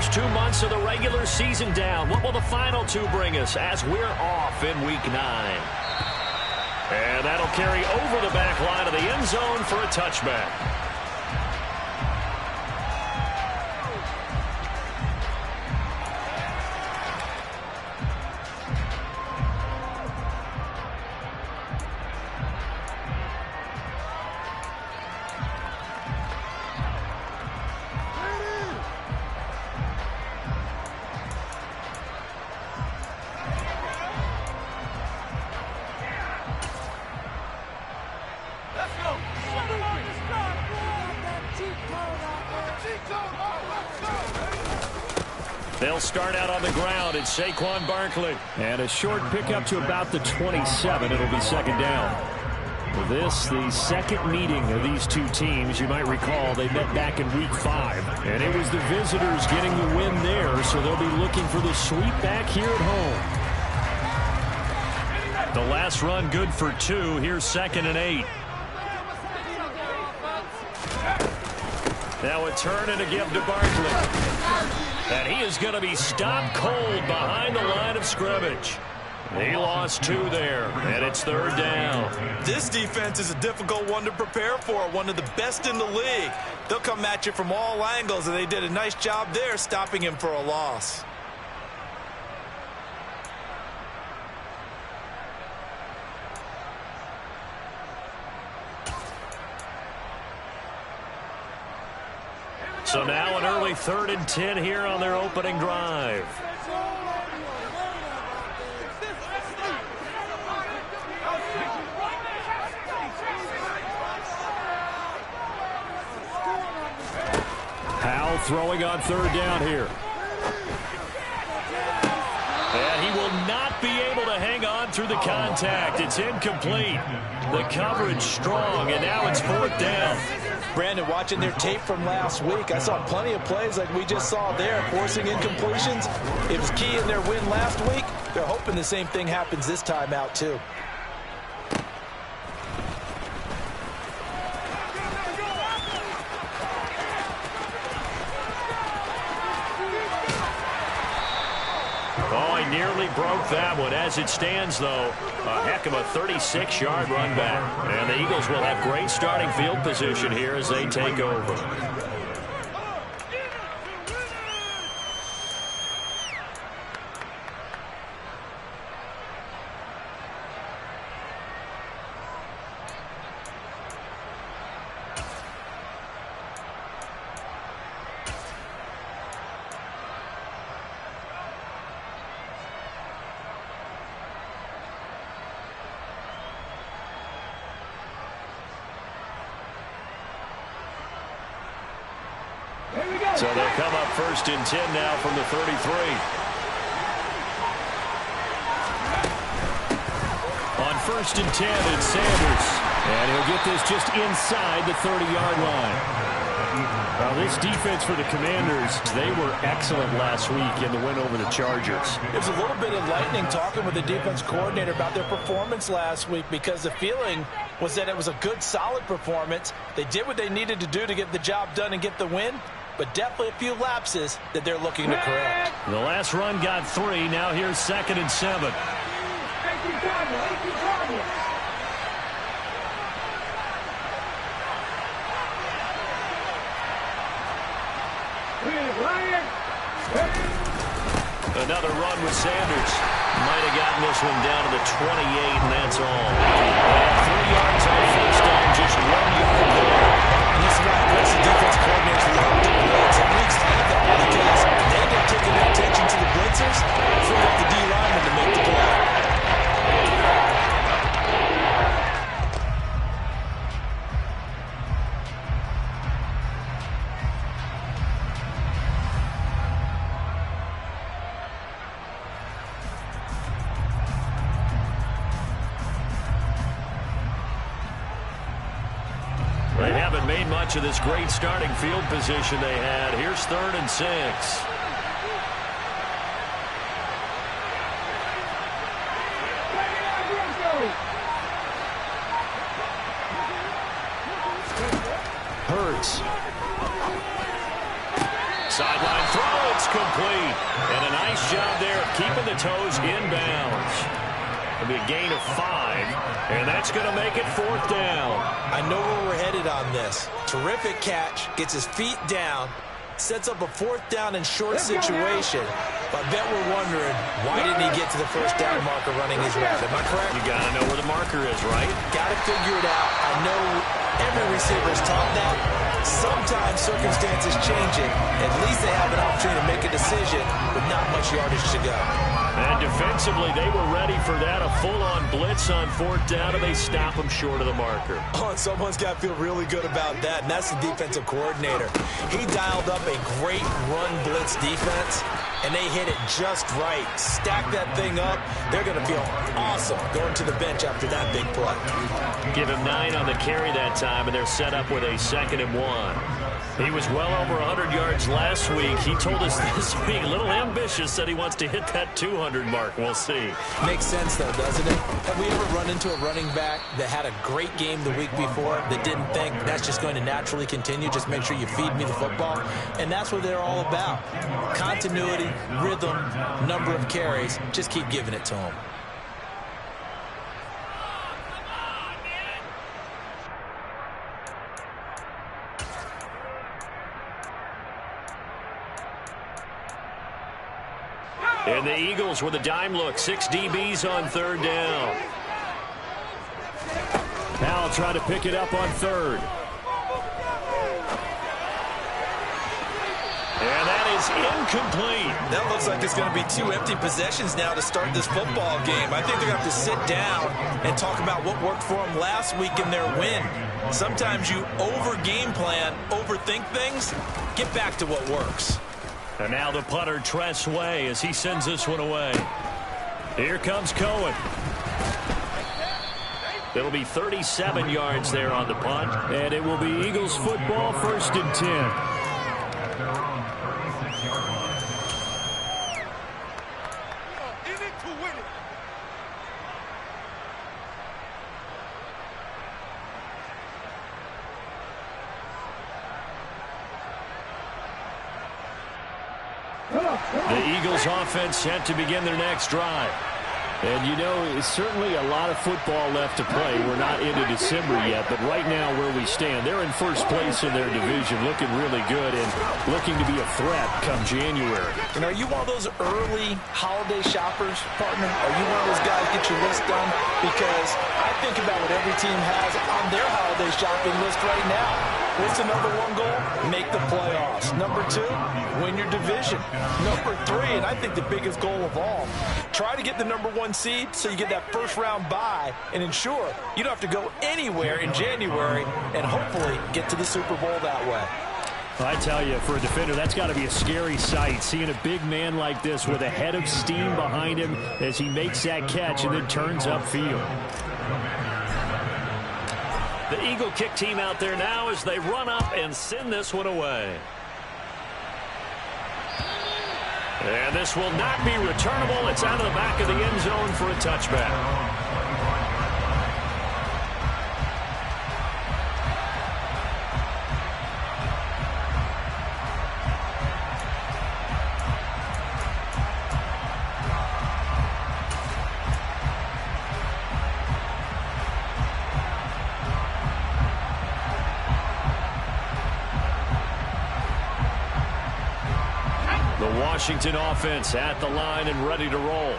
first 2 months of the regular season down. What will the final two bring us as we're off in Week 9? And that'll carry over the back line of the end zone for a touchback. They'll start out on the ground. It's Saquon Barkley. And a short pickup to about the 27. It'll be second down. This, the second meeting of these two teams. You might recall they met back in Week 5. And it was the visitors getting the win there, so they'll be looking for the sweep back here at home. The last run good for 2. Here's 2nd and 8. Now a turn and a give to Barkley. And he is going to be stopped cold behind the line of scrimmage. He lost 2 there, and it's 3rd down. This defense is a difficult one to prepare for, one of the best in the league. They'll come at you from all angles, and they did a nice job there stopping him for a loss. So now an early 3rd and 10 here on their opening drive. Powell throwing on 3rd down here. And he will not be able to hang on through the contact. It's incomplete. The coverage strong, and now it's 4th down. Brandon, watching their tape from last week, I saw plenty of plays like we just saw there, forcing incompletions. It was key in their win last week. They're hoping the same thing happens this time out, too. Oh, he nearly broke that one. As it stands, though, a heck of a 36-yard run back. And the Eagles will have great starting field position here as they take over. So they'll come up 1st and 10 now from the 33. On 1st and 10, it's Sanders. And he'll get this just inside the 30-yard line. Now, this defense for the Commanders, they were excellent last week in the win over the Chargers. It was a little bit enlightening talking with the defense coordinator about their performance last week, because the feeling was that it was a good, solid performance. They did what they needed to do to get the job done and get the win, but definitely a few lapses that they're looking to correct. The last run got 3. Now here's 2nd and 7. Another run with Sanders. Might have gotten this one down to the 28, and that's all. And 3 yards on 1st down, just 1 yard there. And this is why aggressive defense coordinators love to blitz. And weeks have that because they end up taking their attention to the blitzers and free up the D lineman to make the play. They haven't made much of this great starting field position they had. Here's 3rd and 6. Hurts. Sideline throw. It's toes inbounds. It'll be a gain of 5, and that's going to make it 4th down. I know where we're headed on this. Terrific catch, gets his feet down, sets up a 4th down and short situation. But I bet we're wondering, why didn't he get to the 1st down marker running his route? Am I correct? You got to know where the marker is, right? Got to figure it out. I know every receiver is taught that. Sometimes circumstances change it. At least they have an opportunity to make a decision with not much yardage to go. And defensively, they were ready for that. A full-on blitz on 4th down, and they stop him short of the marker. Oh, and someone's got to feel really good about that, and that's the defensive coordinator. He dialed up a great run blitz defense, and they hit it just right. Stack that thing up. They're going to feel awesome going to the bench after that big play. Give him 9 on the carry that time, and they're set up with a 2nd and 1. He was well over 100 yards last week. He told us this week, a little ambitious, said he wants to hit that 200 mark. We'll see. Makes sense, though, doesn't it? Have we ever run into a running back that had a great game the week before that didn't think that's just going to naturally continue? Just make sure you feed me the football. And that's what they're all about. Continuity, rhythm, number of carries. Just keep giving it to them. And the Eagles with a dime look. 6 DBs on 3rd down. Powell trying to pick it up on 3rd. And that is incomplete. That looks like it's going to be 2 empty possessions now to start this football game. I think they're going to have to sit down and talk about what worked for them last week in their win. Sometimes you over-game plan, overthink things. Get back to what works. And now the punter, Tress Way, as he sends this one away. Here comes Cohen. It'll be 37 yards there on the punt. And it will be Eagles football, 1st and 10. The Eagles offense set to begin their next drive. And, you know, it's certainly a lot of football left to play. We're not into December yet, but right now where we stand, they're in 1st place in their division, looking really good and looking to be a threat come January. And are you one of those early holiday shoppers, partner? Are you one of those guys get your list done? Because I think about what every team has on their holiday shopping list right now. What's the number 1 goal? Make the playoffs. Number 2, win your division. Number 3, and I think the biggest goal of all, try to get the number 1 seed so you get that 1st round bye and ensure you don't have to go anywhere in January and hopefully get to the Super Bowl that way. I tell you, for a defender, that's got to be a scary sight, seeing a big man like this with a head of steam behind him as he makes that catch and then turns upfield. The Eagle kick team out there now as they run up and send this one away. And this will not be returnable. It's out of the back of the end zone for a touchback. Washington offense at the line and ready to roll.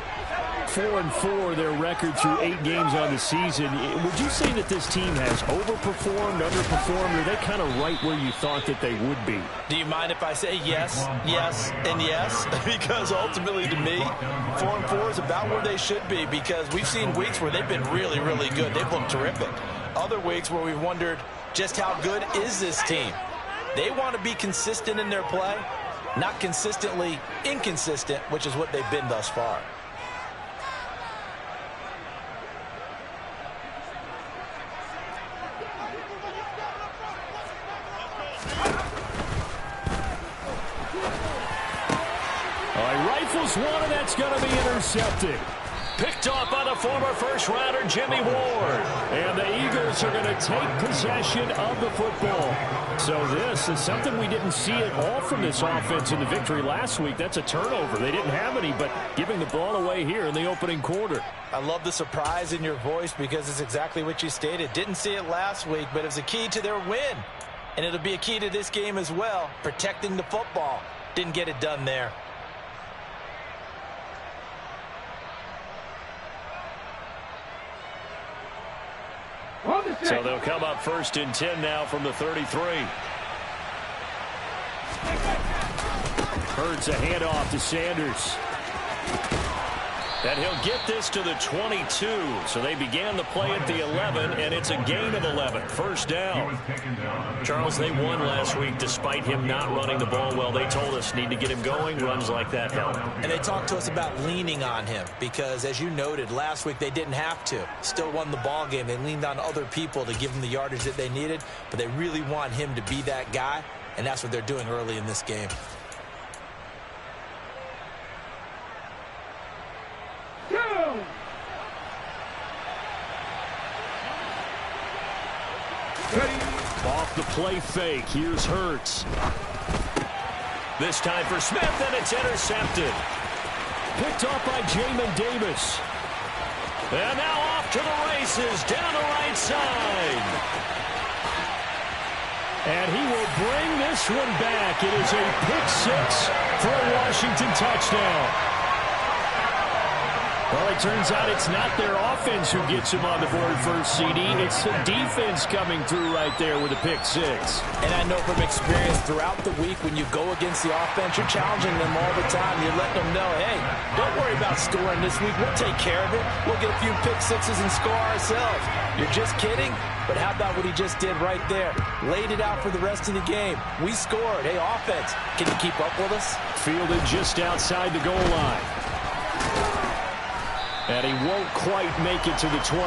4-4 their record through 8 games on the season. Would you say that this team has overperformed, underperformed, or are they kind of right where you thought that they would be? Do you mind if I say yes, yes, and yes? Because ultimately to me, 4-4 is about where they should be, because we've seen weeks where they've been really, really good. They've looked terrific. Other weeks where we've wondered just how good is this team. They want to be consistent in their play, not consistently inconsistent, which is what they've been thus far. All right, rifles one, and that's going to be intercepted. Picked off by the former first-rounder Jimmy Ward. And the Eagles are going to take possession of the football. So this is something we didn't see at all from this offense in the victory last week. That's a turnover. They didn't have any, but giving the ball away here in the opening quarter. I love the surprise in your voice because it's exactly what you stated. Didn't see it last week, but it was a key to their win. And it'll be a key to this game as well, protecting the football. Didn't get it done there. So they'll come up 1st and 10 now from the 33. Hurts a handoff to Sanders. And he'll get this to the 22. So they began the play at the 11, and it's a gain of 11. 1st down. Charles, they won last week despite him not running the ball well. They told us need to get him going. Runs like that help. And they talked to us about leaning on him because, as you noted, last week they didn't have to. Still won the ball game. They leaned on other people to give them the yardage that they needed, but they really want him to be that guy, and that's what they're doing early in this game. Off the play fake. Here's Hurts. This time for Smith, and it's intercepted. Picked off by Jamin Davis. And now off to the races, down the right side. And he will bring this one back. It is a pick-6 for a Washington touchdown. Well, it turns out it's not their offense who gets him on the board first, CD. It's the defense coming through right there with a pick-6. And I know from experience throughout the week when you go against the offense, you're challenging them all the time. You're letting them know, hey, don't worry about scoring this week. We'll take care of it. We'll get a few pick-6s and score ourselves. You're just kidding? But how about what he just did right there? Laid it out for the rest of the game. We scored. Hey, offense, can you keep up with us? Fielded just outside the goal line. And he won't quite make it to the 25.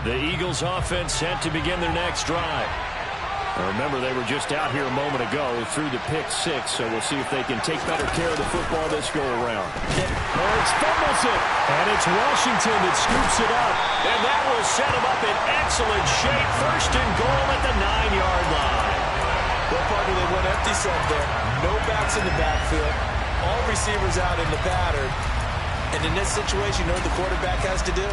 The Eagles offense set to begin their next drive. Now remember, they were just out here a moment ago through the pick-6, so we'll see if they can take better care of the football this go-around. Hurts fumbles it, and it's Washington that scoops it up. And that will set him up in excellent shape. 1st and goal at the 9-yard line. Well, partner, they went empty set there. No backs in the backfield. All receivers out in the pattern. And in this situation, you know what the quarterback has to do?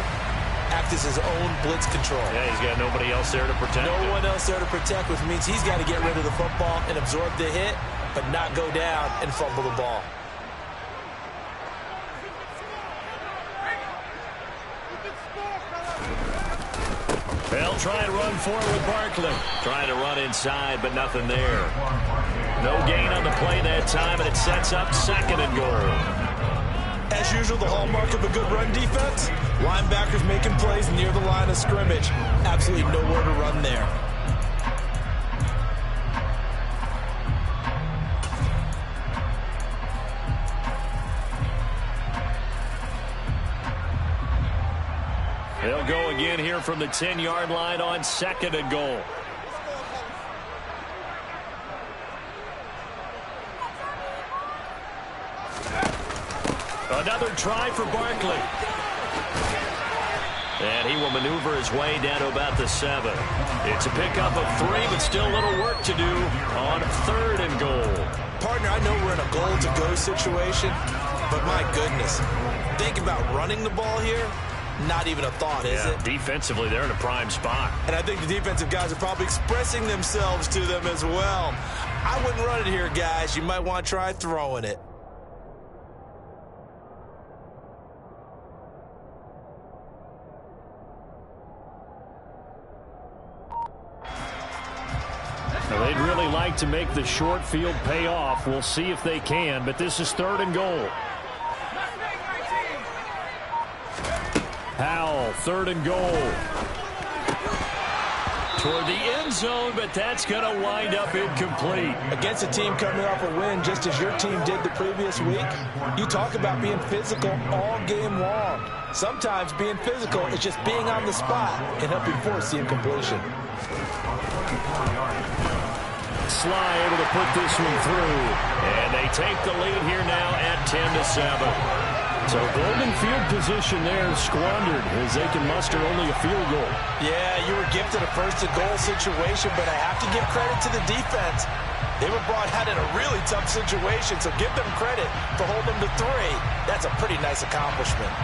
Act as his own blitz control. Yeah, he's got nobody else there to protect him. No one else there to protect, which means he's got to get rid of the football and absorb the hit, but not go down and fumble the ball. They'll try and run forward with Barkley. Trying to run inside, but nothing there. No gain on the play that time, and it sets up 2nd and goal. As usual, the hallmark of a good run defense, linebackers making plays near the line of scrimmage. Absolutely nowhere to run there. They'll go again here from the 10-yard line on 2nd and goal. Another try for Barkley. And he will maneuver his way down to about the 7. It's a pickup of 3, but still a little work to do on 3rd and goal. Partner, I know we're in a goal-to-go situation, but my goodness, think about running the ball here. Not even a thought, is it? Defensively, they're in a prime spot. And I think the defensive guys are probably expressing themselves to them as well. I wouldn't run it here, guys. You might want to try throwing it. Now, they'd really like to make the short field pay off. We'll see if they can, but this is 3rd and goal. Howell, 3rd and goal. toward the end zone, but that's going to wind up incomplete. Against a team coming off a win just as your team did the previous week, you talk about being physical all game long. Sometimes being physical is just being on the spot and helping force the incompletion. Sly able to put this one through. And they take the lead here now at 10-7. So golden field position there squandered as they can muster only a field goal. Yeah, you were gifted a first-and-goal situation, but I have to give credit to the defense. They were brought out in a really tough situation, so give them credit for holding them to 3. That's a pretty nice accomplishment.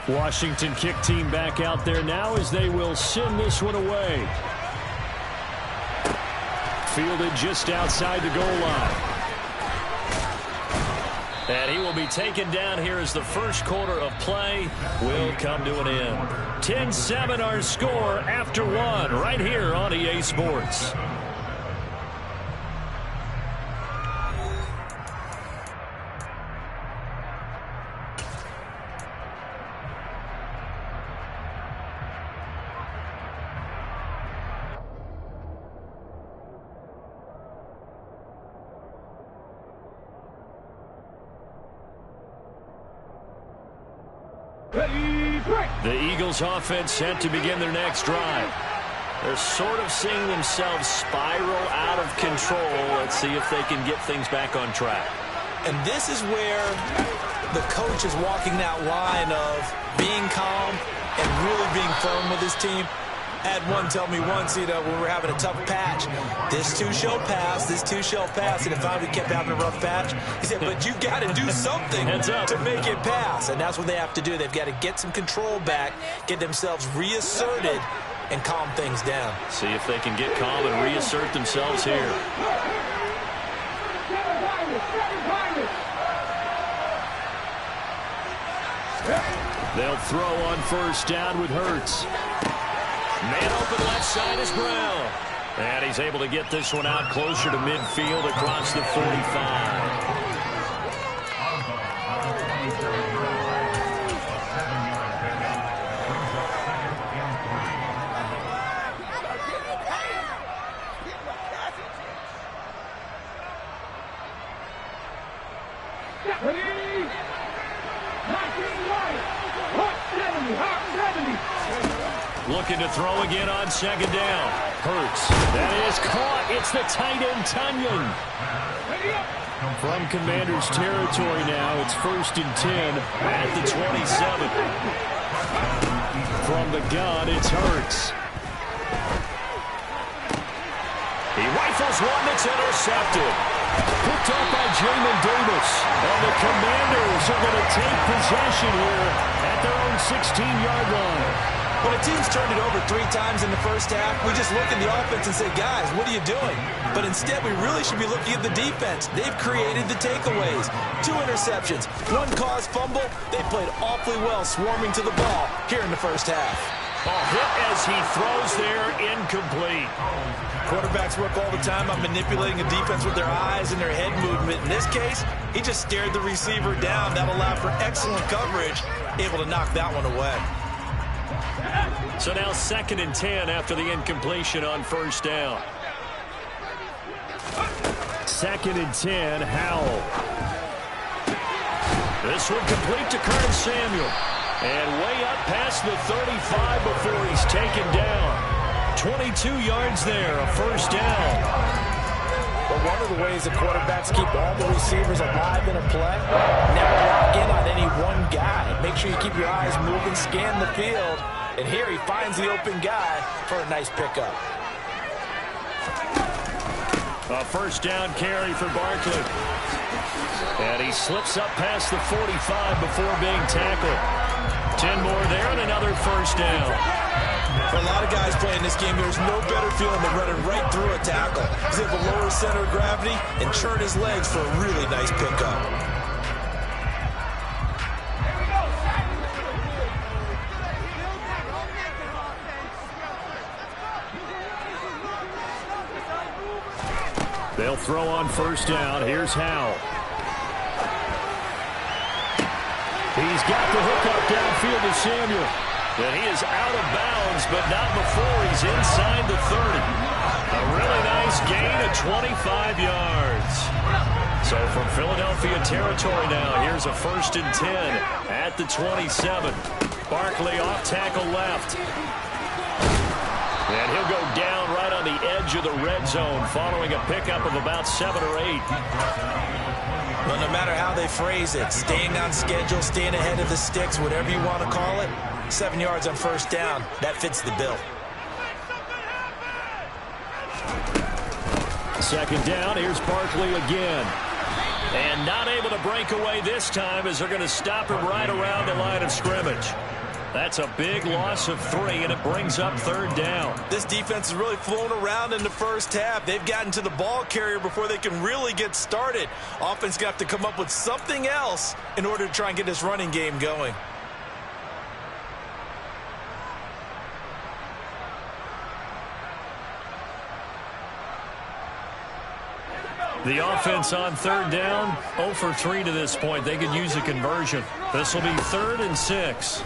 Washington kick team back out there now as they will send this one away. Fielded just outside the goal line. And he will be taken down here as the first quarter of play will come to an end. 10-7 our score after 1 right here on EA Sports. The Eagles offense set to begin their next drive. They're sort of seeing themselves spiral out of control. Let's see if they can get things back on track. And this is where the coach is walking that line of being calm and really being firm with his team. I had one tell me once, when we were having a tough patch, this too shall pass, this too shall pass. And if we kept having a rough patch, he said, but you got to do something to make it pass. And that's what they have to do. They've got to get some control back, get themselves reasserted, and calm things down. See if they can get calm and reassert themselves here. They'll throw on first down with Hurts. Man open left side is Brown. And he's able to get this one out closer to midfield across the 45. Looking to throw again on second down. Hurts. That is caught. It's the tight end, Tunyon. From Commander's territory now, it's 1st and 10 at the 27. From the gun, it's Hurts. He rifles one that's intercepted. Picked up by Jamin Davis. And the Commanders are going to take possession here at their own 16-yard line. When a team's turned it over 3 times in the first half, we just look at the offense and say, guys, what are you doing? But instead, we really should be looking at the defense. They've created the takeaways. 2 interceptions, 1 caused fumble. They played awfully well swarming to the ball here in the first half. A hit as he throws there, incomplete. Quarterbacks work all the time on manipulating a defense with their eyes and their head movement. In this case, he just stared the receiver down. That allowed for excellent coverage, able to knock that one away. So now 2nd and 10 after the incompletion on first down. 2nd and 10, Howell. This one complete to Curtis Samuel. And way up past the 35 before he's taken down. 22 yards there, a first down. But one of the ways the quarterbacks keep all the receivers alive in a play, never lock in on any one guy. Make sure you keep your eyes moving, scan the field. And here he finds the open guy for a nice pickup. A first down carry for Barkley. And he slips up past the 45 before being tackled. 10 more there and another first down. For a lot of guys playing this game, there's no better feeling than running right through a tackle. He's able to lower his center of gravity and churn his legs for a really nice pickup. They'll throw on first down. Here's Howell. He's got the hook up downfield to Samuel. And he is out of bounds, but not before he's inside the 30. A really nice gain of 25 yards. So from Philadelphia territory now, here's a 1st and 10 at the 27. Barkley off tackle left. And he'll go down right on the edge of the red zone following a pickup of about 7 or 8. Well, no matter how they phrase it, staying on schedule, staying ahead of the sticks, whatever you want to call it, 7 yards on first down, that fits the bill. 2nd down, here's Barkley again. And not able to break away this time as they're going to stop him right around the line of scrimmage. That's a big loss of 3, and it brings up 3rd down. This defense has really flown around in the first half. They've gotten to the ball carrier before they can really get started. Offense got to come up with something else in order to try and get this running game going. The offense on 3rd down, 0 for 3 to this point. They could use a conversion. This will be 3rd and 6.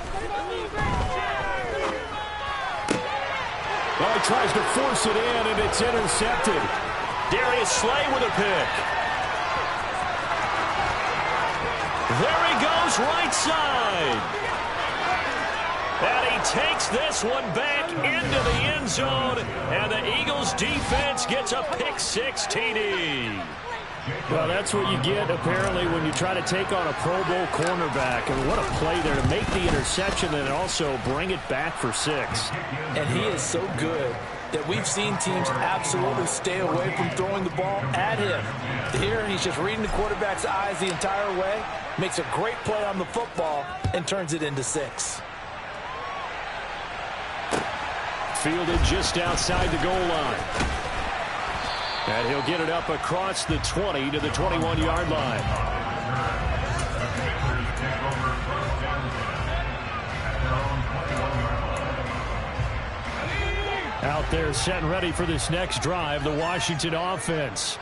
Well, he tries to force it in, and it's intercepted. Darius Slay with a pick. There he goes, right side. And he takes this one back into the end zone, and the Eagles defense gets a pick-6 TD. Well, that's what you get, apparently, when you try to take on a Pro Bowl cornerback. And what a play there to make the interception and also bring it back for 6. And he is so good that we've seen teams absolutely stay away from throwing the ball at him. Here, he's just reading the quarterback's eyes the entire way, makes a great play on the football, and turns it into 6. Fielded just outside the goal line. And he'll get it up across the 20 to the 21-yard line. Out there set and ready for this next drive, the Washington offense.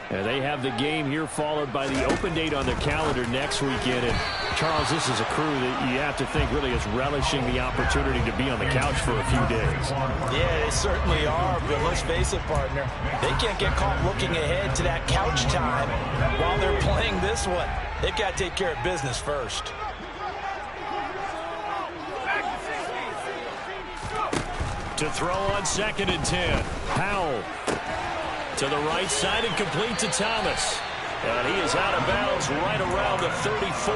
And they have the game here followed by the open date on their calendar next weekend. And Charles, this is a crew that you have to think really is relishing the opportunity to be on the couch for a few days. Yeah, they certainly are, but let's face it, partner. They can't get caught looking ahead to that couch time while they're playing this one. They've got to take care of business first. To throw on 2nd and 10. Howell. To the right side and complete to Thomas. And he is out of bounds right around the 34.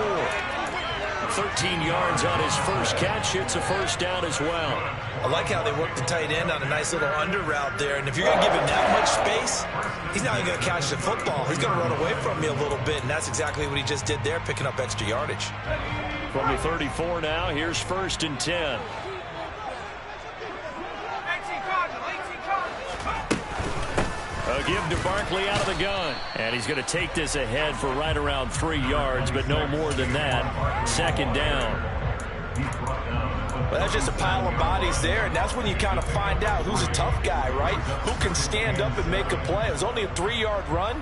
13 yards on his first catch. It's a 1st down as well. I like how they work the tight end on a nice little under route there. And if you're going to give him that much space, he's not even going to catch the football. He's going to run away from me a little bit, and that's exactly what he just did there, picking up extra yardage. From the 34 now, here's 1st and 10. A give to Barkley out of the gun. And he's going to take this ahead for right around 3 yards, but no more than that. 2nd down. Well, that's just a pile of bodies there, and that's when you kind of find out who's a tough guy, right? Who can stand up and make a play. It was only a 3-yard run,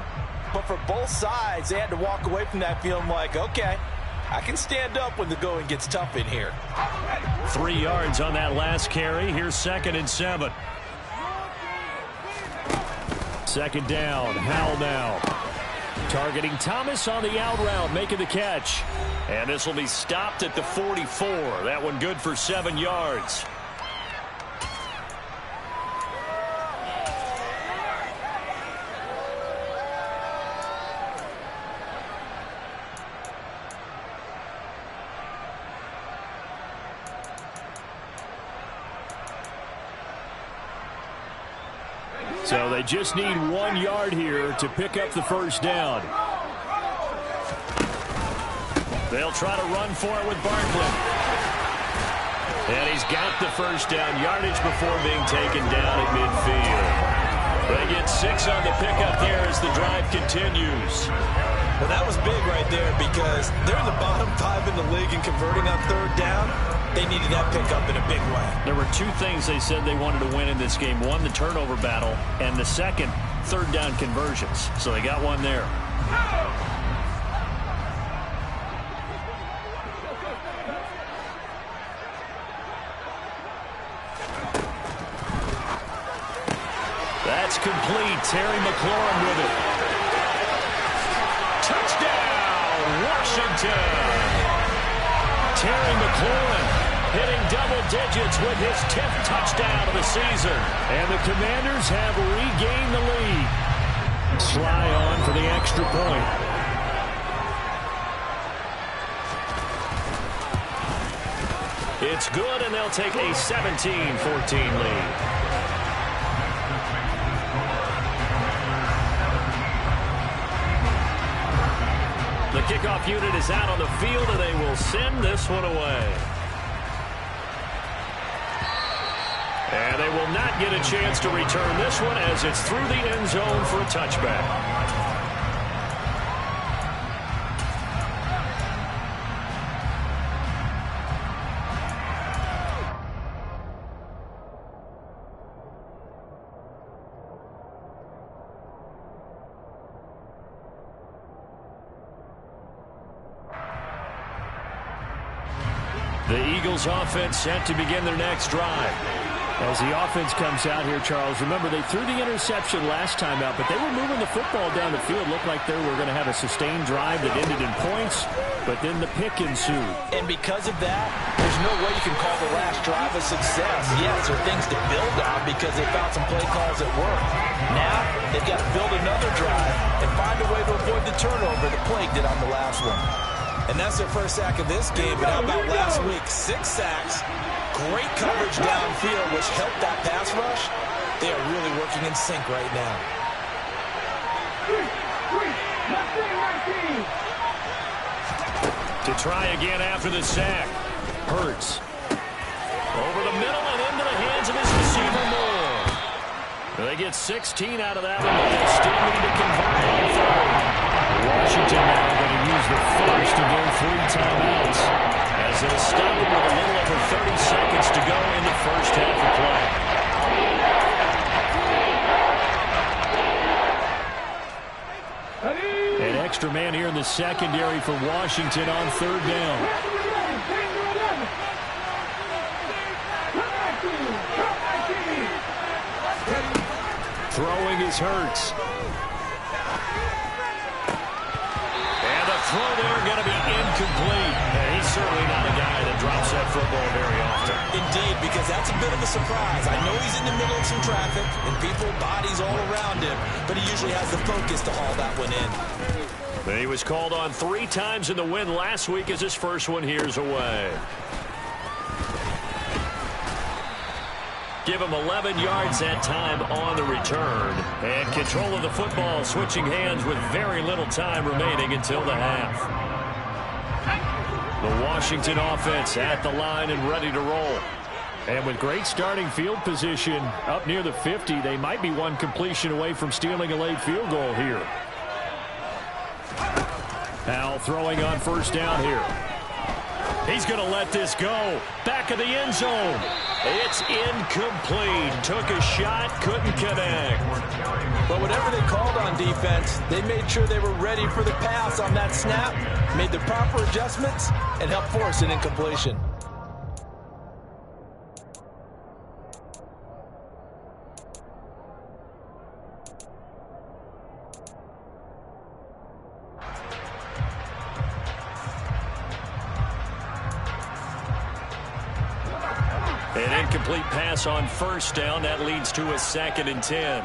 but for both sides, they had to walk away from that feeling like, okay, I can stand up when the going gets tough in here. 3 yards on that last carry. Here's 2nd and 7. 2nd down, Howell now. Targeting Thomas on the out route, making the catch. And this will be stopped at the 44. That one good for 7 yards. So they just need 1 yard here to pick up the 1st down. They'll try to run for it with Barkley. And he's got the 1st down yardage before being taken down at midfield. They get 6 on the pickup there as the drive continues. Well, that was big right there because they're in the bottom 5 in the league and converting on 3rd down. They needed that pickup in a big way. There were 2 things they said they wanted to win in this game. One, the turnover battle, and the second, third down conversions. So they got one there. That's complete. Terry McLaurin with it. Touchdown, Washington. Terry McLaurin hitting double digits with his 10th touchdown of the season. And the Commanders have regained the lead. Sly on for the extra point. It's good, and they'll take a 17-14 lead. The kickoff unit is out on the field, and they will send this one away. And they will not get a chance to return this one as it's through the end zone for a touchback. The Eagles offense set to begin their next drive. As the offense comes out here, Charles, remember they threw the interception last time out, but they were moving the football down the field. Looked like they were going to have a sustained drive that ended in points, but then the pick ensued. And because of that, there's no way you can call the last drive a success. Yes, there are things to build on because they found some play calls that work. Now, they've got to build another drive and find a way to avoid the turnover the Plague did on the last one. And that's their first sack of this game. But how about last week? 6 sacks. Great coverage downfield, which helped that pass rush. They are really working in sync right now. To try again after the sack. Hurts. Over the middle and into the hands of his receiver, Moore. They get 16 out of that one, but they still need to convert on third. Washington now going to use the first of their 3 timeouts. As they'll stop it with a little over 30 seconds to go in the first half of play. An extra man here in the secondary for Washington on third down. Throwing is Hurts. And the throw there going to be incomplete. And he's certainly not a guy that drops that football very often. Indeed, because that's a bit of a surprise. I know he's in the middle of some traffic and people, bodies all around him, but he usually has the focus to haul that one in. He was called on 3 times in the win last week as his first one here's away. Give him 11 yards that time on the return. And control of the football, switching hands with very little time remaining until the half. The Washington offense at the line and ready to roll. And with great starting field position up near the 50, they might be one completion away from stealing a late field goal here. Now throwing on first down here. He's going to let this go. Back of the end zone. It's incomplete. Took a shot, couldn't connect. But whatever they called on defense, they made sure they were ready for the pass on that snap, made the proper adjustments, and helped force an incompletion. An incomplete pass on first down. That leads to a 2nd and 10.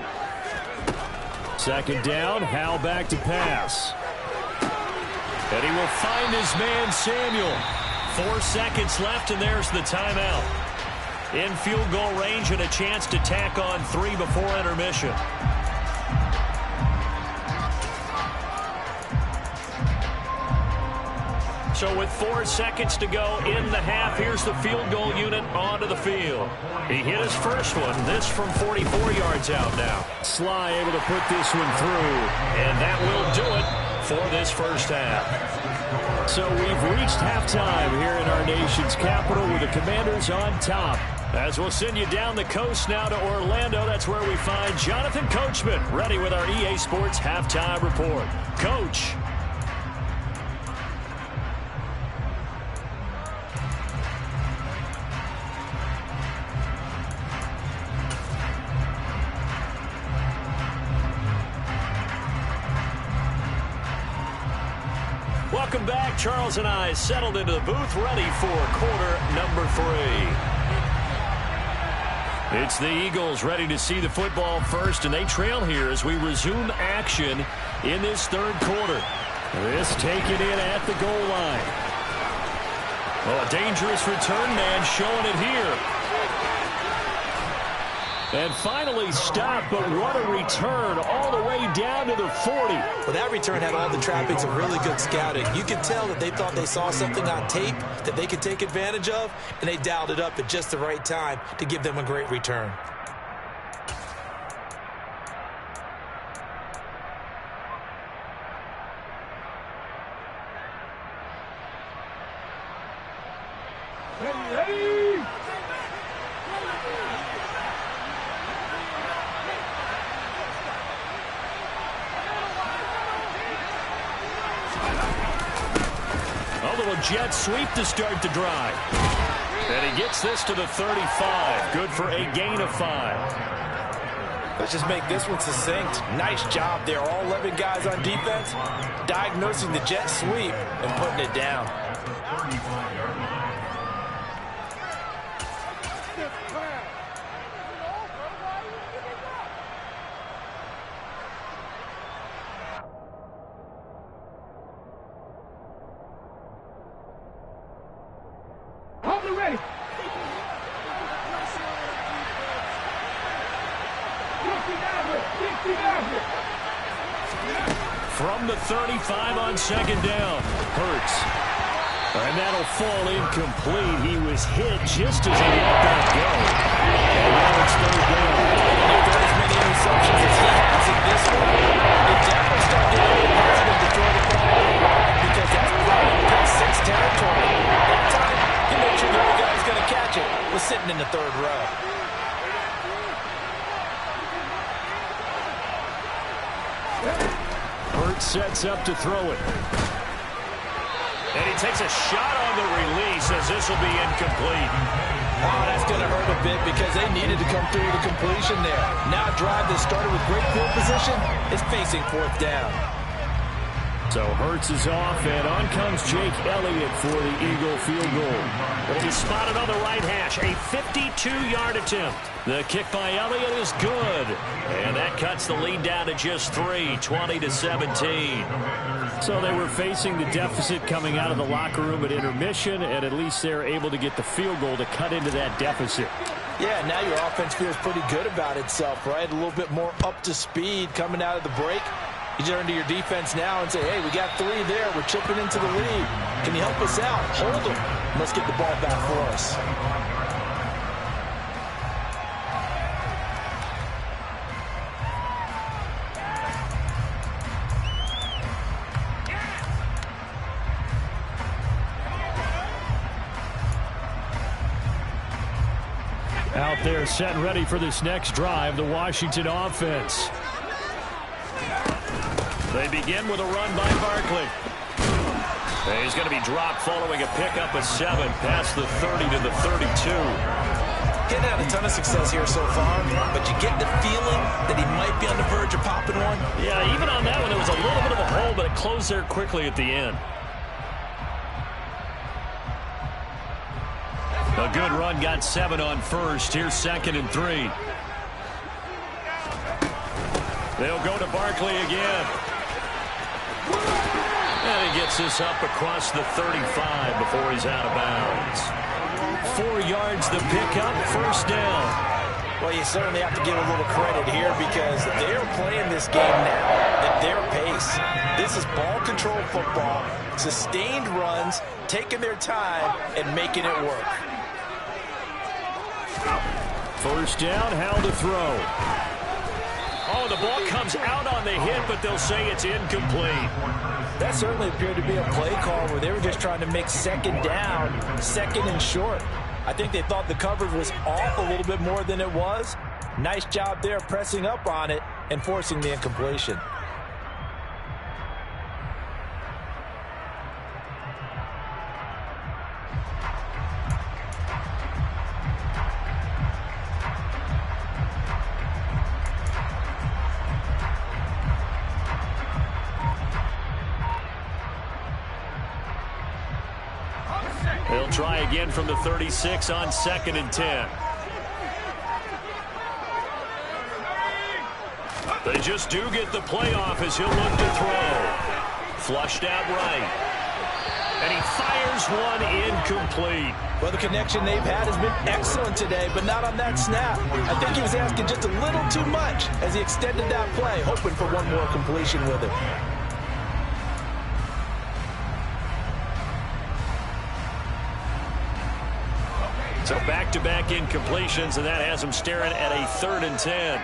Second down, Hal back to pass. And he will find his man, Samuel. 4 seconds left, and there's the timeout. In field goal range and a chance to tack on 3 before intermission. So with 4 seconds to go in the half, here's the field goal unit onto the field. He hit his first one, this from 44 yards out now. Sly able to put this one through. And that will do it for this first half. So we've reached halftime here in our nation's capital with the Commanders on top. As we'll send you down the coast now to Orlando, that's where we find Jonathan Coachman ready with our EA Sports halftime report. Coach. Welcome back. Charles and I settled into the booth, ready for quarter number 3. It's the Eagles ready to see the football first, and they trail here as we resume action in this third quarter. This taken in at the goal line. Well, a dangerous return man showing it here. And finally stopped, but what a return all the way down to the 40. Well, that return had all the trappings of really good scouting. You could tell that they thought they saw something on tape that they could take advantage of, and they dialed it up at just the right time to give them a great return. Jet sweep to start the drive. And he gets this to the 35. Good for a gain of 5. Let's just make this one succinct. Nice job there. All 11 guys on defense diagnosing the jet sweep and putting it down. From the 35 on second down. Hurts. And that'll fall incomplete. He was hit just as he let that go. And now it's third down. If there's as many interceptions as he has in this one, it definitely start getting a little hesitant to throw the ball because that's probably pick 6 territory. That time, he made sure the other guy was going to catch it. Was sitting in the third row. Sets up to throw it. And he takes a shot on the release as this will be incomplete. Oh, that's going to hurt a bit because they needed to come through with a completion there. Now a drive that started with great field position is facing fourth down. So Hurts is off, and on comes Jake Elliott for the Eagle field goal. It'll be spotted on the right hash. A 52-yard attempt. The kick by Elliott is good. And that cuts the lead down to just 3, 20-17. So they were facing the deficit coming out of the locker room at intermission, and at least they're able to get the field goal to cut into that deficit. Yeah, now your offense feels pretty good about itself, right? A little bit more up to speed coming out of the break. You turn to your defense now and say, hey, we got 3 there. We're chipping into the lead. Can you help us out? Hold them. Let's get the ball back for us. Out there set and ready for this next drive, the Washington offense. They begin with a run by Barkley. He's going to be dropped following a pickup of 7 past the 30 to the 32. Getting had a ton of success here so far, but you get the feeling that he might be on the verge of popping one. Yeah, even on that one, there was a little bit of a hole, but it closed there quickly at the end. A good run, got 7 on first. Here's 2nd and 3. They'll go to Barkley again. And he gets this up across the 35 before he's out of bounds. 4 yards the pickup, first down. Well, you certainly have to give a little credit here because they're playing this game now at their pace. This is ball control football, sustained runs, taking their time and making it work. First down, how to throw. Oh, the ball comes out on the hit, but they'll say it's incomplete. That certainly appeared to be a play call where they were just trying to make second down, second and short. I think they thought the coverage was off a little bit more than it was. Nice job there pressing up on it and forcing the incompletion. They'll try again from the 36 on 2nd and 10. They just do get the play off as he'll look to throw. Flushed out right. And he fires one incomplete. Well, the connection they've had has been excellent today, but not on that snap. I think he was asking just a little too much as he extended that play, hoping for one more completion with it. So back-to-back incompletions, and that has him staring at a 3rd and 10.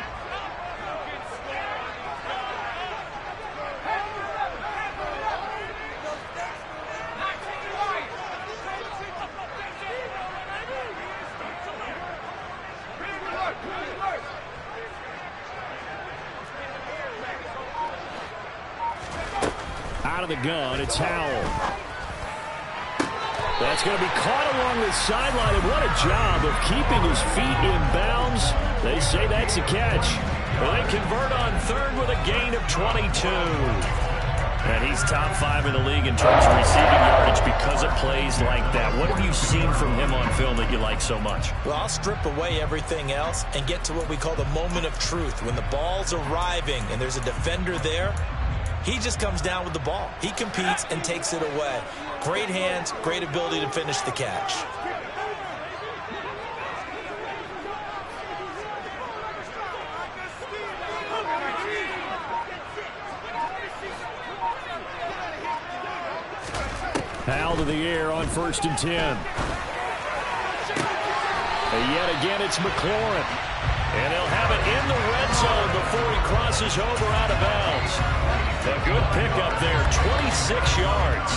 Out of the gun, it's Howell. That's going to be caught along the sideline, and what a job of keeping his feet in bounds. They say that's a catch. Well, they convert on 3rd with a gain of 22. And he's top 5 in the league in terms of receiving yardage because of plays like that. What have you seen from him on film that you like so much? Well, I'll strip away everything else and get to what we call the moment of truth. When the ball's arriving and there's a defender there, he just comes down with the ball. He competes and takes it away. Great hands, great ability to finish the catch. Howell to the air on 1st and 10. And yet again, it's McLaurin. And he'll have it in the red zone before he crosses over out of bounds. A good pickup there, 26 yards.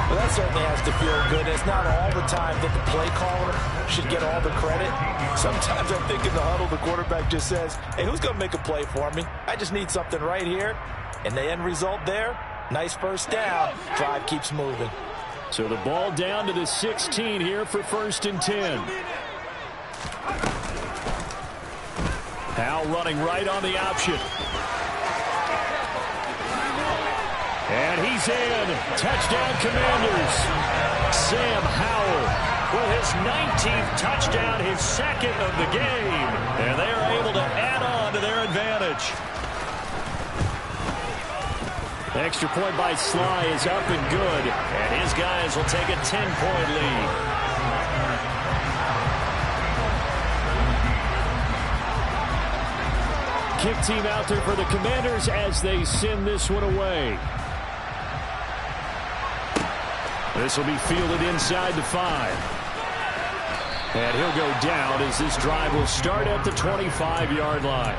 Well, that certainly has to feel good. It's not all the time that the play caller should get all the credit. Sometimes I think in the huddle, the quarterback just says, hey, who's going to make a play for me? I just need something right here. And the end result there, nice first down. Drive keeps moving. So the ball down to the 16 here for 1st and 10. Howell running right on the option. And he's in. Touchdown, Commanders. Sam Howell with his 19th touchdown, his 2nd of the game. And they are able to add on to their advantage. Extra point by Sly is up and good. And his guys will take a 10-point lead. Kick team out there for the Commanders as they send this one away. This will be fielded inside the 5. And he'll go down as this drive will start at the 25-yard line.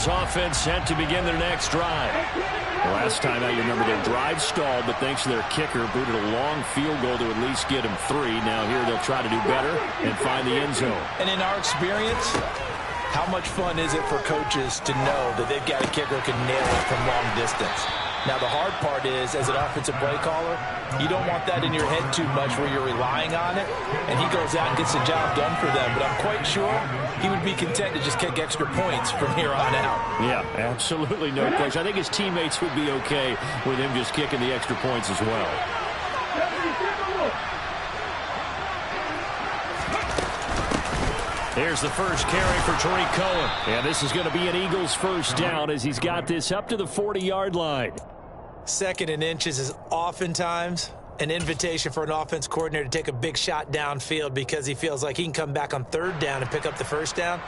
Offense set to begin their next drive. Last time out, you remember their drive stalled, but thanks to their kicker, booted a long field goal to at least get them 3. Now here they'll try to do better and find the end zone. And in our experience, how much fun is it for coaches to know that they've got a kicker who can nail it from long distance? Now, the hard part is, as an offensive play caller, you don't want that in your head too much where you're relying on it, and he goes out and gets the job done for them. But I'm quite sure he would be content to just kick extra points from here on out. Yeah, absolutely no question. I think his teammates would be okay with him just kicking the extra points as well. Here's the first carry for Tariq Cohen. And this is going to be an Eagles first down as he's got this up to the 40-yard line. Second and inches is oftentimes an invitation for an offense coordinator to take a big shot downfield because he feels like he can come back on third down and pick up the first down.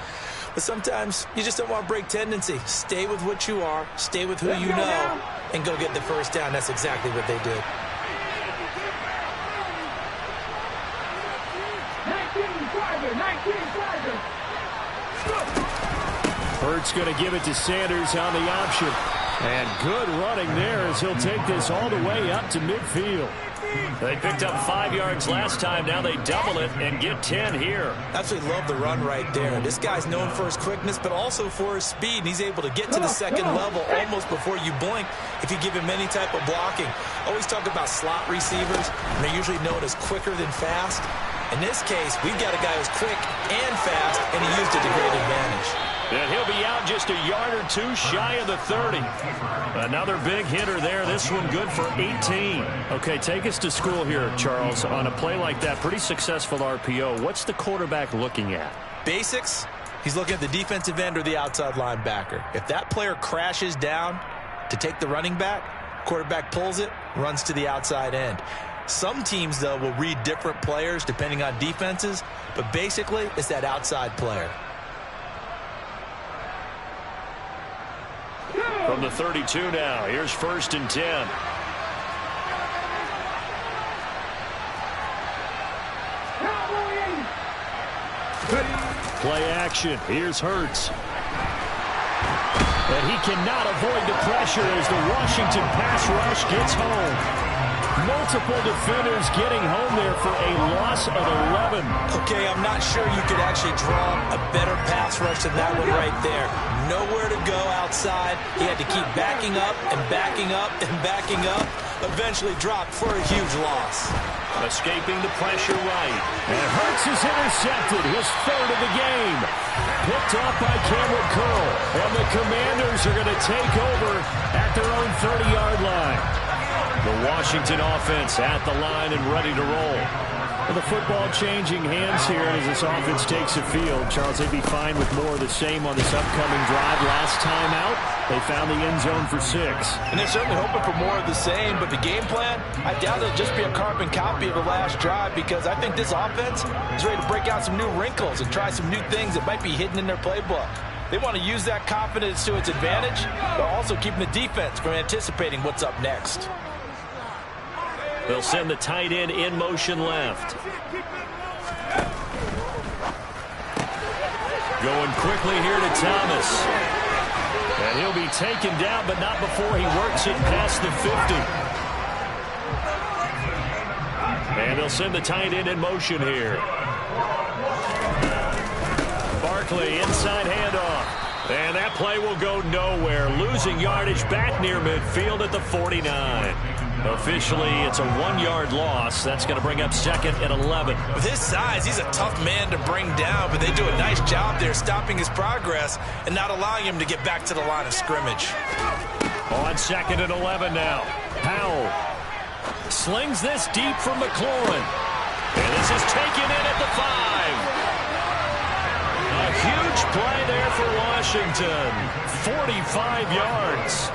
But sometimes you just don't want to break tendency. Stay with what you are, stay with who you know, and go get the first down. That's exactly what they did. Hurts going to give it to Sanders on the option. And good running there as he'll take this all the way up to midfield. They picked up 5 yards last time. Now they double it and get 10 here. Absolutely love the run right there. This guy's known for his quickness, but also for his speed. And he's able to get to the second level almost before you blink if you give him any type of blocking. Always talk about slot receivers, and they're usually known as quicker than fast. In this case, we've got a guy who's quick and fast, and he used it to great advantage. And he'll be out just a yard or two shy of the 30. Another big hitter there. This one good for 18. Okay, take us to school here, Charles. On a play like that, pretty successful RPO. What's the quarterback looking at? Basics. He's looking at the defensive end or the outside linebacker. If that player crashes down to take the running back, quarterback pulls it, runs to the outside end. Some teams, though, will read different players depending on defenses, but basically it's that outside player. From the 32 now, here's 1st and 10. Play action. Here's Hurts. But he cannot avoid the pressure as the Washington pass rush gets home. Multiple defenders getting home there for a loss of 11. Okay, I'm not sure you could actually draw a better pass rush than that one right there. Nowhere to go outside. He had to keep backing up and backing up and backing up. Eventually dropped for a huge loss. Escaping the pressure right. And Hurts is intercepted, his 3rd of the game. Picked off by Cameron Curl. And the Commanders are going to take over at their own 30-yard line. The Washington offense at the line and ready to roll. Well, the football changing hands here as this offense takes the field. Charles, they'd be fine with more of the same on this upcoming drive. Last time out, they found the end zone for 6. And they're certainly hoping for more of the same, but the game plan, I doubt it'll just be a carbon copy of the last drive because I think this offense is ready to break out some new wrinkles and try some new things that might be hidden in their playbook. They want to use that confidence to its advantage, while also keeping the defense from anticipating what's up next. They'll send the tight end in motion left. Going quickly here to Thomas. And he'll be taken down, but not before he works it past the 50. And they'll send the tight end in motion here. Barkley, inside handoff. And that play will go nowhere. Losing yardage back near midfield at the 49. Officially, it's a 1-yard loss. That's going to bring up 2nd and 11. With his size, he's a tough man to bring down, but they do a nice job there stopping his progress and not allowing him to get back to the line of scrimmage. On 2nd and 11 now. Powell slings this deep from McLaurin. And this is taken in at the 5. A huge play there for Washington. 45 yards.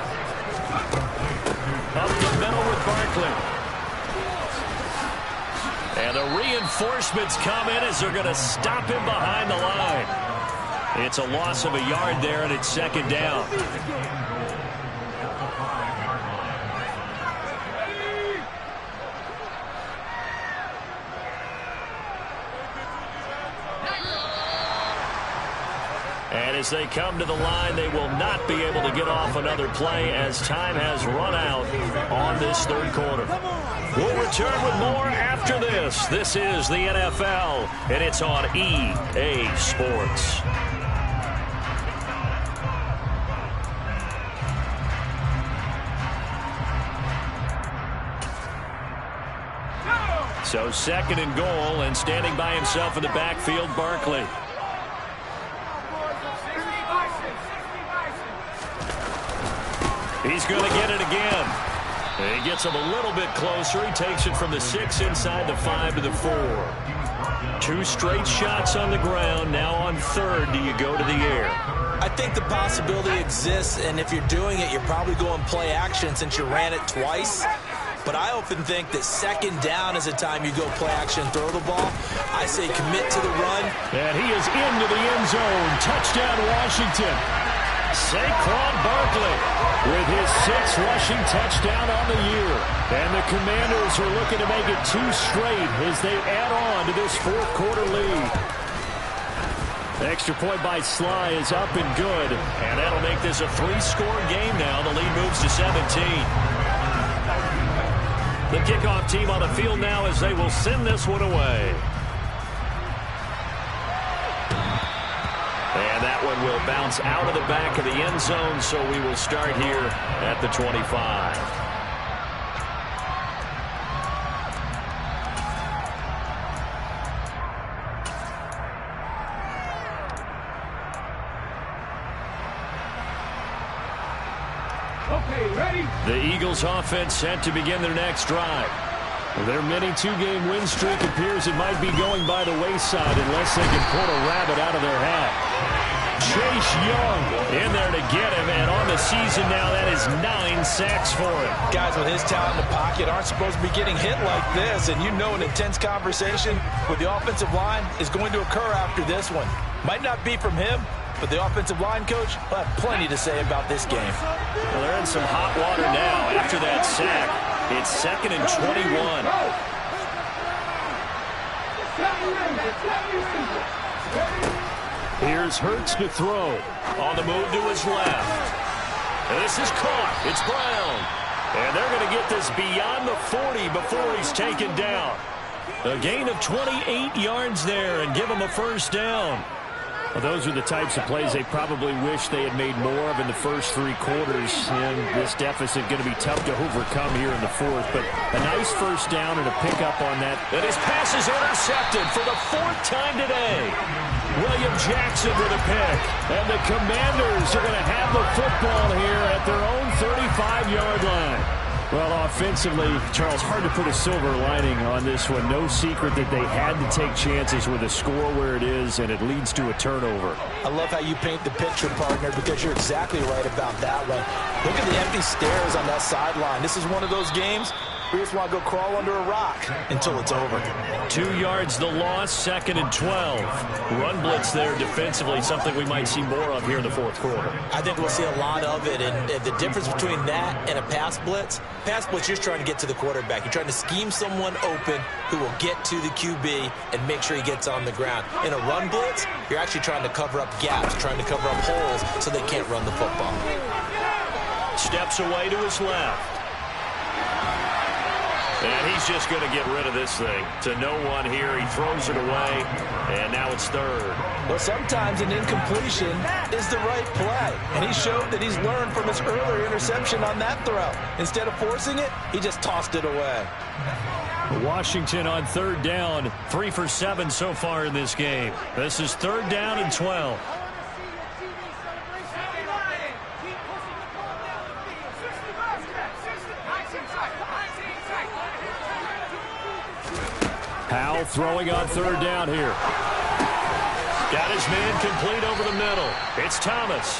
Up the middle with Barkley. And the reinforcements come in as they're going to stop him behind the line. It's a loss of a yard there, and it's 2nd down. And as they come to the line, they will not be able to get off another play as time has run out on this 3rd quarter. We'll return with more after this. This is the NFL, and it's on EA Sports. So 2nd and goal, and standing by himself in the backfield, Barkley. He's going to get it again. And he gets him a little bit closer. He takes it from the 6 inside the 5 to the 4. 2 straight shots on the ground. Now on 3rd, do you go to the air? I think the possibility exists, and if you're doing it, you're probably going play action since you ran it twice. But I often think that second down is a time you go play action, throw the ball. I say commit to the run. And he is into the end zone. Touchdown, Washington. Saquon Barkley with his 6th rushing touchdown on the year. And the Commanders are looking to make it 2 straight as they add on to this 4th quarter lead. The extra point by Sly is up and good. And that'll make this a 3-score game now. The lead moves to 17. The kickoff team on the field now as they will send this one away. And that one will bounce out of the back of the end zone, so we will start here at the 25. Okay, ready? The Eagles offense set to begin their next drive. Their mini 2-game win streak appears it might be going by the wayside unless they can pull a rabbit out of their hat. Chase Young in there to get him, and on the season now, that is 9 sacks for him. Guys with his talent in the pocket aren't supposed to be getting hit like this, and you know an intense conversation with the offensive line is going to occur after this one. Might not be from him, but the offensive line coach will have plenty to say about this game. Well, they're in some hot water now after that sack. It's 2nd and 21. Here's Hurts to throw. On the move to his left. And this is caught. It's Brown. And they're going to get this beyond the 40 before he's taken down. A gain of 28 yards there and give him a first down. Well, those are the types of plays they probably wish they had made more of in the first 3 quarters. And this deficit going to be tough to overcome here in the 4th. But a nice first down and a pickup on that. And his pass is intercepted for the 4th time today. William Jackson with a pick. And the Commanders are going to have the football here at their own 35-yard line. Well, offensively, Charles, hard to put a silver lining on this one. No secret that they had to take chances with a score where it is, and it leads to a turnover. I love how you paint the picture, partner, because you're exactly right about that one. Look at the empty stairs on that sideline. This is one of those games where you just want to go crawl under a rock until it's over. 2 yards the loss, 2nd and 12. Run blitz there defensively, something we might see more of here in the 4th quarter. I think we'll see a lot of it, and the difference between that and a pass blitz, you're just trying to get to the quarterback. You're trying to scheme someone open who will get to the QB and make sure he gets on the ground. In a run blitz, you're actually trying to cover up gaps, trying to cover up holes so they can't run the football. Steps away to his left. And he's just going to get rid of this thing. To no one here. He throws it away, and now it's 3rd. Well, sometimes an incompletion is the right play. And he showed that he's learned from his earlier interception on that throw. Instead of forcing it, he just tossed it away. Washington on 3rd down. 3 for 7 so far in this game. This is 3rd down and 12. Powell throwing on 3rd down here. Got his man complete over the middle. It's Thomas.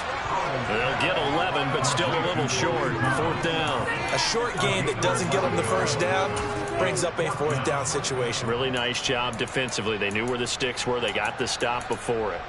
They'll get 11, but still a little short. 4th down. A short gain that doesn't get them the first down brings up a 4th down situation. Really nice job defensively. They knew where the sticks were. They got the stop before it.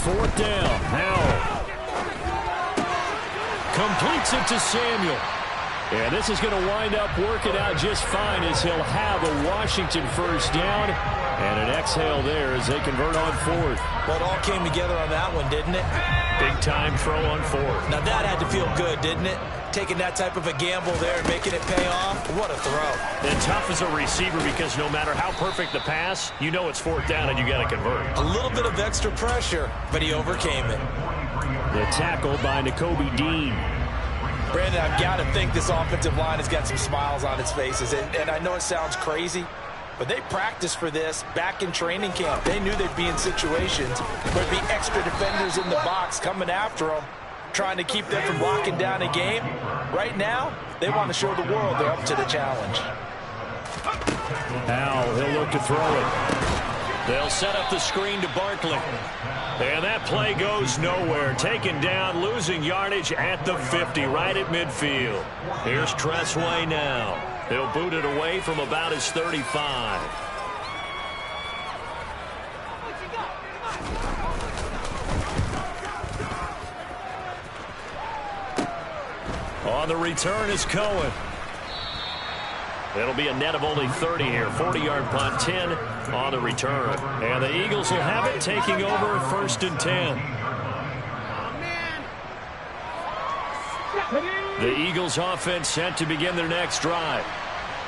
Fourth down. Howell completes it to Samuel. And this is going to wind up working out just fine as he'll have a Washington first down. And an exhale there as they convert on 4th. Well, it all came together on that one, didn't it? Big time throw on 4th. Now that had to feel good, didn't it? Taking that type of a gamble there and making it pay off. What a throw. And tough as a receiver because no matter how perfect the pass, you know it's 4th down and you got to convert. A little bit of extra pressure, but he overcame it. The tackle by Nakobe Dean. Brandon, I've got to think this offensive line has got some smiles on its faces. And I know it sounds crazy, but they practiced for this back in training camp. They knew they'd be in situations where there'd be extra defenders in the box coming after them, trying to keep them from locking down a game. Right now, they want to show the world they're up to the challenge. Now he'll look to throw it. They'll set up the screen to Barkley. And that play goes nowhere. Taken down, losing yardage at the 50, right at midfield. Here's Tressway now. He'll boot it away from about his 35. On the return is Cohen. It'll be a net of only 30 here. 40-yard punt, 10 on the return. And the Eagles will have it, taking over 1st and 10. The Eagles offense set to begin their next drive.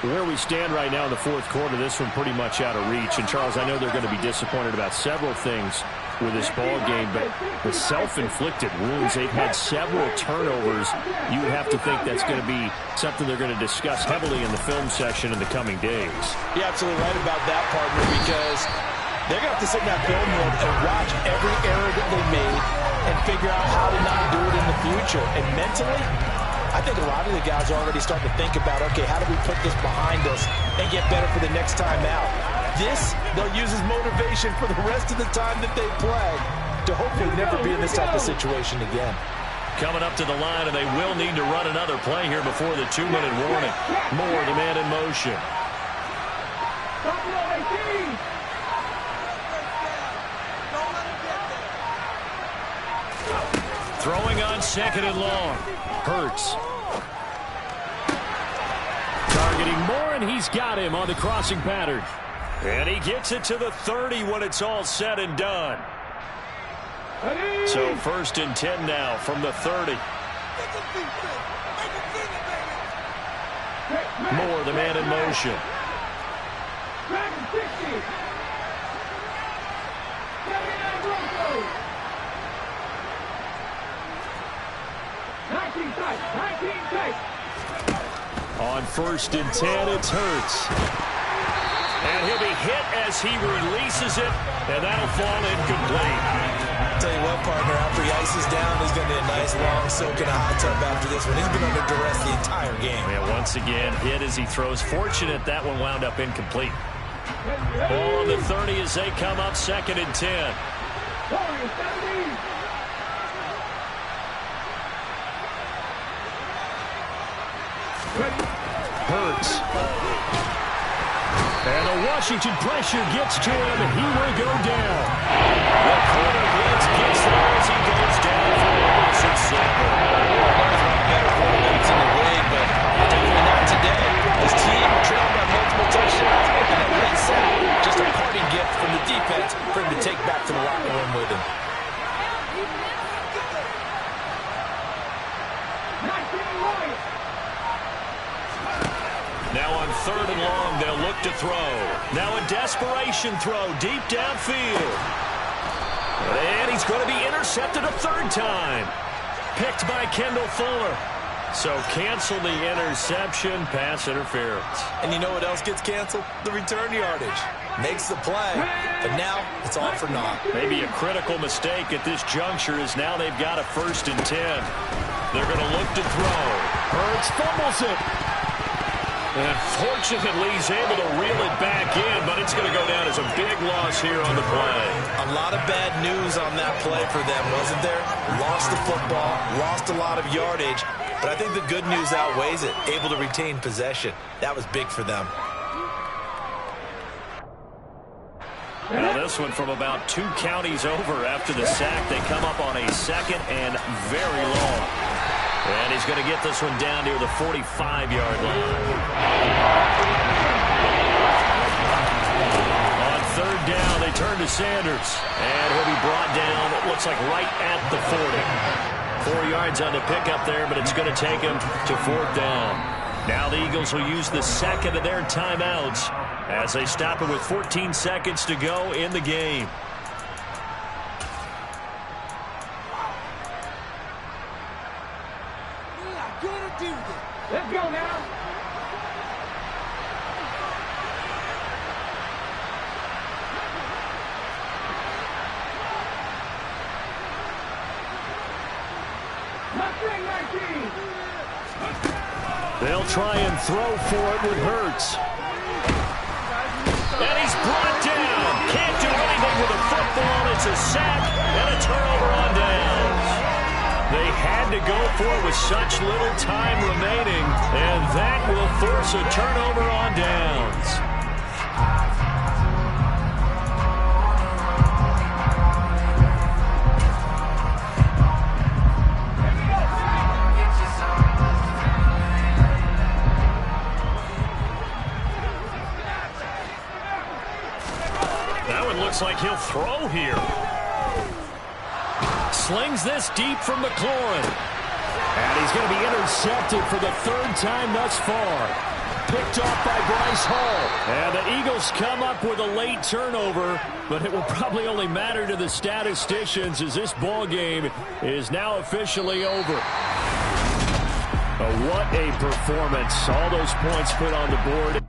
Where we stand right now in the 4th quarter, this one pretty much out of reach. And, Charles, I know they're going to be disappointed about several things with this ball game, but the self-inflicted wounds, they've had several turnovers. You would have to think that's going to be something they're going to discuss heavily in the film session in the coming days. You're absolutely right about that, partner, because they're going to have to sit in that film room and watch every error that they made and figure out how to not do it in the future. And mentally, I think a lot of the guys are already starting to think about, okay, how do we put this behind us and get better for the next time out? This, they'll use as motivation for the rest of the time that they play to hopefully never be in this type of situation again. Coming up to the line, and they will need to run another play here before the 2-minute warning. Moore, the man in motion. Throwing on 2nd and long. Hurts. Targeting Moore, and he's got him on the crossing pattern. And he gets it to the 30 when it's all said and done. So 1st and 10 now from the 30. Moore, the man in motion. On 1st and 10, it's Hurts. And he'll be hit as he releases it, and that'll fall incomplete. I'll tell you what, partner, after he ices down, there's going to be a nice long soak in a hot tub after this one. He's been under duress the entire game. And once again, hit as he throws. Fortunate that one wound up incomplete. Ball on the 30 as they come up 2nd and 10. Hurts. And the Washington pressure gets to him, and he will go down. The corner blitz gets there as he goes down for a Wilson Silver. There's one better quarterbacks in the league, but definitely not today. His team trailed by multiple touchdowns, and that late sack, just a parting gift from the defense for him to take back to the locker room with him. Now on 3rd and long, they'll look to throw. Now a desperation throw deep downfield. And he's going to be intercepted a 3rd time. Picked by Kendall Fuller. So cancel the interception, pass interference. And you know what else gets canceled? The return yardage. Makes the play, but now it's all for naught. Maybe a critical mistake at this juncture is now they've got a 1st and 10. They're going to look to throw. Hurts fumbles it. And fortunately, he's able to reel it back in, but it's going to go down as a big loss here on the play. A lot of bad news on that play for them, wasn't there? Lost the football, lost a lot of yardage, but I think the good news outweighs it. Able to retain possession. That was big for them. Now this one from about 2 counties over after the sack. They come up on a 2nd and very long. And he's going to get this one down near the 45-yard line. On 3rd down, they turn to Sanders. And he'll be brought down, it looks like right at the 40. 4 yards on the pickup there, but it's going to take him to 4th down. Now the Eagles will use the 2nd of their timeouts as they stop it with 14 seconds to go in the game. Good They'll try and throw for it with Hurts. And he's brought down. Can't do anything with a football. It's a sack and a turnover on downs. They had to go for it with such little time remaining, and that will force a turnover on downs. That one looks like he'll throw here. Slings this deep from McLaurin. And he's going to be intercepted for the third time thus far. Picked off by Bryce Hall. And the Eagles come up with a late turnover, but it will probably only matter to the statisticians as this ball game is now officially over. What a performance. All those points put on the board.